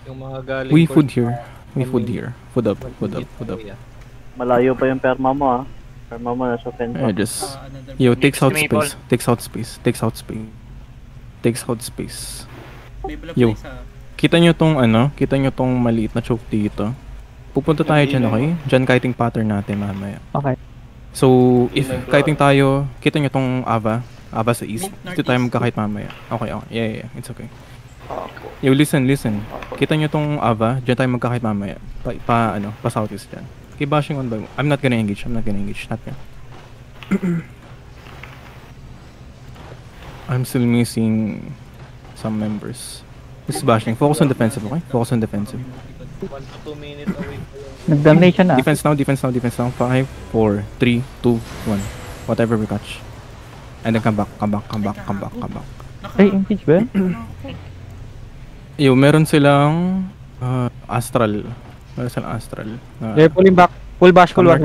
Yung mga galing We food here. We food here. Food up. Malayo pa yung perma mo ah. Perma mo nasa fence. Just... Yo, takes out space. Takes out space. Yo, kita nyo tong maliit na choke dito. Pupunta tayo dyan, okay? Dyan kiting pattern natin mamaya. Okay. So, if kiting tayo, kita nyo tong Ava sa east. Dito tayo magkakite mamaya. Okay. Yeah, it's okay. Yo, listen. Kita nyo tong Ava, dyan tayo magkakite mamaya. Pa southeast dyan. Okay, bashing on by... I'm not gonna engage. Not yet. I'm still missing some members. This is bashing. Focus on defensive, okay? 1 to 2 minutes away. Nag-damnation na. Defense now. 5, 4, 3, 2, 1. Whatever we catch. And then come back. Ay, impeach ba? Yo, meron silang astral. They're pulling back. Full bash, Come north.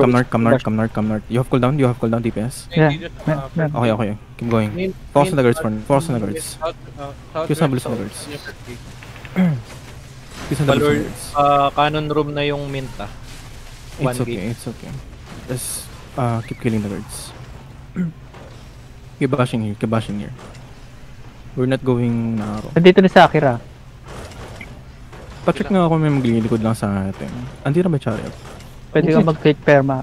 You have cooldown, DPS? Yeah. Okay. Keep going. Focus on the guards. Kiss on the guards. Valor, cannon room na yung minta. It's okay. Just keep killing the guards. Keep bashing here. We're not going narrow. Nandito na sa Akira. Pa-check nga ako may maglilikod lang sa atin. Andito na ba chariot? Pwede ka mag-click perma.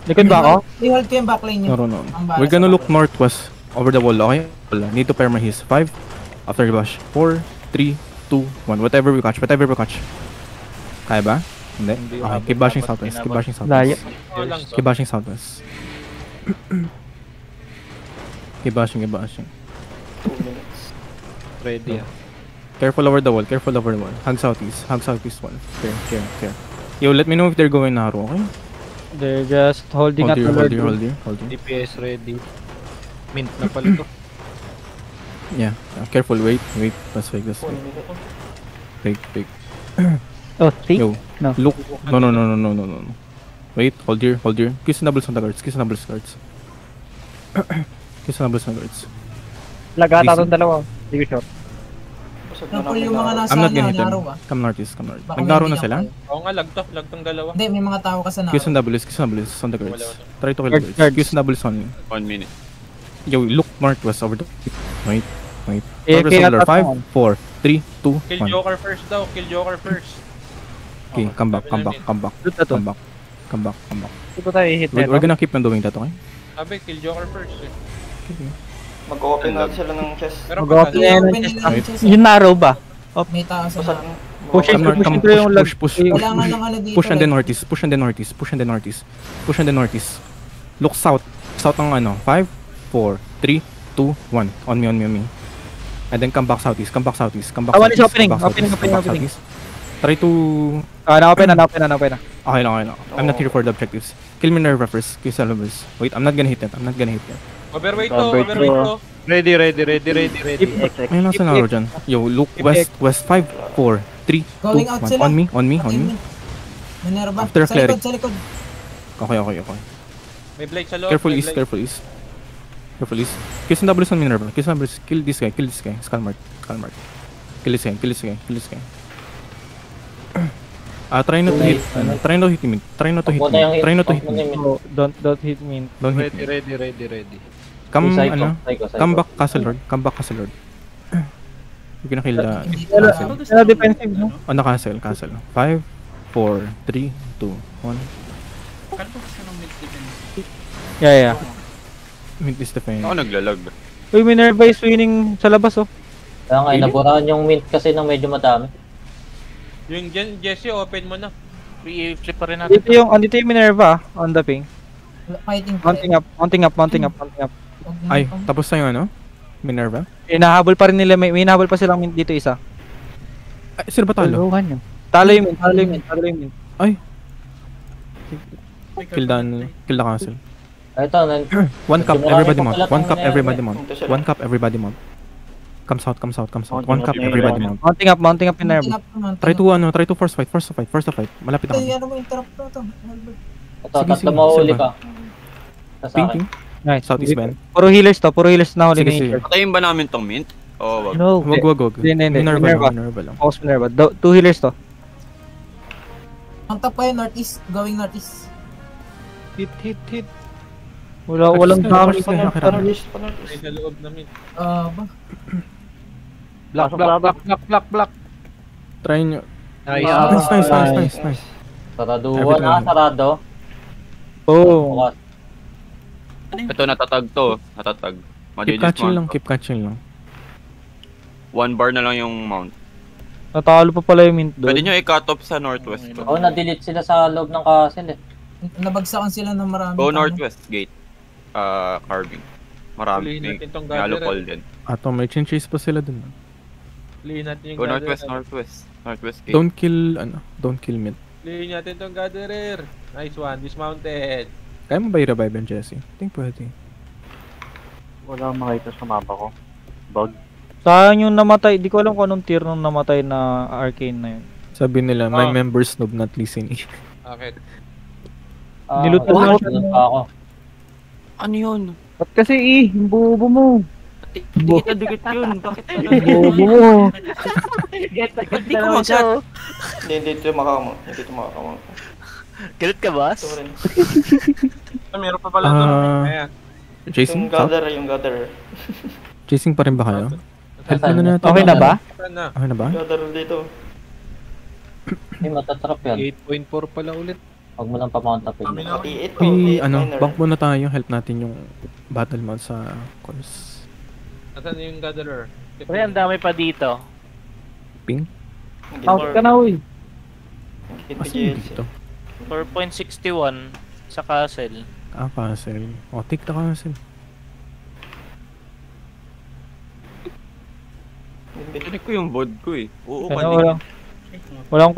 Likod ba ako? I-hold ko yung backlane nyo. No. We're gonna look northwest over the wall, okay? Need to perma his 5. After the bash. 4, 3, 2, 1. Whatever we catch. Kaya ba? Hindi? Okay, keep bashing southwest. Layo. Keep bashing southwest. Keep bashing. 2 minutes. Ready Careful over the wall. Hug southeast wall. Clear. Yo, let me know if they're going narrow, okay? They're just holding up the Hold Lord. here. DPS ready. Mint na pala to. Yeah. Careful, wait. Let's fake this. 1 minute. Fake. Oh, 3? Yo, No. look. No. Wait, hold here. Kiss doubles on the guards. Lagata itong dalawa. Hindi ko sure. Napul yung mga nasa I'm not gonna hit naro them. ah. Come northeast. Baka Naglaro may na sila? Oo nga, lagtong dalawa. Hindi, may mga tao kasi naro. Kiss on doubles on the guards. Wala. Try to kill the guards. Guards. Kiss on doubles only. 1 minute. Yo, look northwest over the... Wait. Okay, Northwest over 5, 4, 3, 2, Kill 1. Joker first daw, Okay, come back. Dito tayo i-hit na We're gonna keep on doing that, okay? Sabi, kill Joker first eh. Mag-open natin sila ng chest. Pero Mag-open pag na yan. I-open nila yung chest. Yung narrow ba? May tao sa Basag. naro. Push yung lag. Push. Kailangan lang ano dito. Push and then northeast. Look south. South ang 5, 4, 3, 2, 1. On me. And then come back southeast. One is opening. Try to... Na-open na. Okay lang. I'm not here for the objectives. Kill me Nerva first. Kill Salvus. Wait, I'm not gonna hit that. overweight to. Ready. Ayun lang sa naro dyan. Yo, look west. 5, 4, 3, 2, Going out 1. sila. On me. Minerva. After Sa cleric. likod. Okay. May blade sa loob. Careful east. Kill some doubles on Minerva. Kill this guy. Skullmark. Kill this guy. Try not to hit. Try not to hit me. Don't hit me. Don't hit me. Ready. Come back Castle Lord. You're gonna kill the castle. Sila defensive, no? On the castle. 5, 4, 3, 2, 1. Yeah. Mint is defend. Ako naglalag. Uy, Minerva is winning sa labas, oh. Kaya nga, naburahan yung mint kasi nang medyo madami. Yung Jesse, open mo na. I-flip pa rin natin. Andito yung Minerva, on the ping. Fighting. Mounting up. Ay, tapos na yung Minerva? Hinahabol pa rin nila, may hinahabol pa silang mint dito isa. Ay, sino ba talo? Talo yung mint. Ay. Kill the castle. Ito, 1 cup, everybody mount. Come south. 1 cup, everybody mount. Mounting up Minerva. Try to force fight. Malapit ako. Ay, ano mo interrupt na ito? ito, tatlo mahuli pa. Sa akin. Ping. Nice. Southeast bend. Puro healers na huli Sige. ni. Patayin ba namin tong mint? Oo, wag. No. Wag. Hindi. Minerva lang. Focus Minerva. 2 healers to. Ang top pa yun, northeast. Going northeast. Hit. Walang damage Panortheast na, na. panortheast. Ay, sa loob namin. Ba? Block. Try nyo. Nice. Nice. Saraduan Everything. na, sarado. Oh. Bukas. Ito, natatag to. Natatag. Keep catching lang. 1 bar na lang yung mount. Natalo pa pala yung mint Pwede doon. nyo i-cut off sa northwest to. Oo, na-delete sila sa loob ng castle eh. Nabagsakan sila ng marami. Go northwest gate. Carving. Marami. Hulihin natin tong May gatherer. alupol din. Ato, may chin-chase pa sila dun. Lihin natin yung Go gatherer. northwest gate. Don't kill mid. Lihin natin tong gatherer. Nice one. Dismounted. Kaya mo ba i-revive yung Jesse? I think pwede. Wala akong makita sa mapa ko. Bug. Saan yung namatay? Di ko alam kung anong tier nung namatay na arcane na yun. Sabi nila, may members noob not listening. Okay. Niluto Niluto lang siya. pa ako. Ano yun? Ba't kasi yung bubo mo? Dikit yun. Bakit Bubo mo. Hindi ko magat. Hindi ito makakamo. Galit ka, boss? Sorry. Meron pa pala to. Ayan. Chasing? Yung gatherer. Chasing pa rin ba kayo? Help Saan? na natin. Okay na ba? Saan na? Okay na ba? Gatherer dito. Hindi matatrap yan. 8.4 pala ulit. Huwag mo lang pa-mount up Kami yun. na. Ito. Bank muna tayo. Help natin yung battle mount sa course. Nasaan yung gatherer? Pre, ang dami pa dito. Ping? Out ka na, uy. Asan dito? 4.61 sa castle. Castle. Take the castle. Tinig ko yung bod ko eh. Oo, Ano, walang